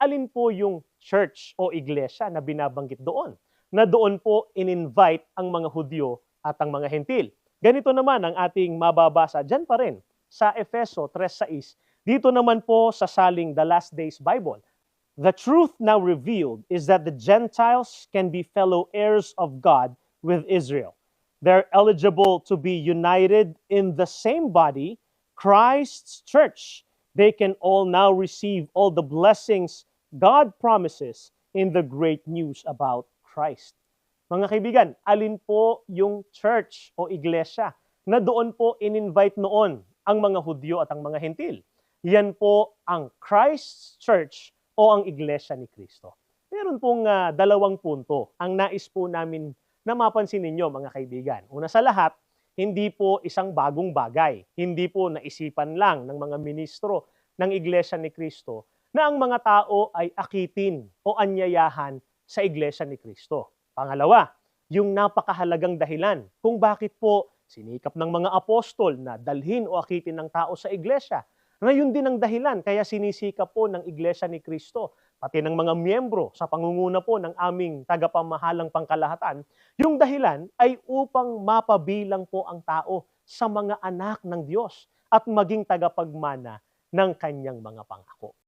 alin po yung church o iglesia na binabanggit doon? Na doon po in-invite ang mga Hudyo at ang mga Hentil. Ganito naman ang ating mababasa dyan pa rin sa Efeso 3:6. Dito naman po sa saling The Last Days Bible. The truth now revealed is that the Gentiles can be fellow heirs of God with Israel. They're eligible to be united in the same body, Christ's church. They can all now receive all the blessings God promises in the great news about Christ. Mga kaibigan, alin po yung church o iglesia na doon po in-invite noon ang mga Hudyo at ang mga Hentil? Yan po ang Christ's Church o ang Iglesia ni Cristo. Meron pong dalawang punto ang nais po namin na mapansin ninyo mga kaibigan. Una sa lahat, hindi po isang bagong bagay. Hindi po naisipan lang ng mga ministro ng Iglesia ni Cristo na ang mga tao ay akitin o anyayahan sa Iglesia ni Cristo. Pangalawa, yung napakahalagang dahilan kung bakit po sinikap ng mga apostol na dalhin o akitin ng tao sa iglesia. Ngayon din ang dahilan kaya sinisikap po ng Iglesia ni Cristo, pati ng mga miyembro sa pangunguna po ng aming tagapamahalang pangkalahatan, yung dahilan ay upang mapabilang po ang tao sa mga anak ng Diyos at maging tagapagmana ng kanyang mga pangako.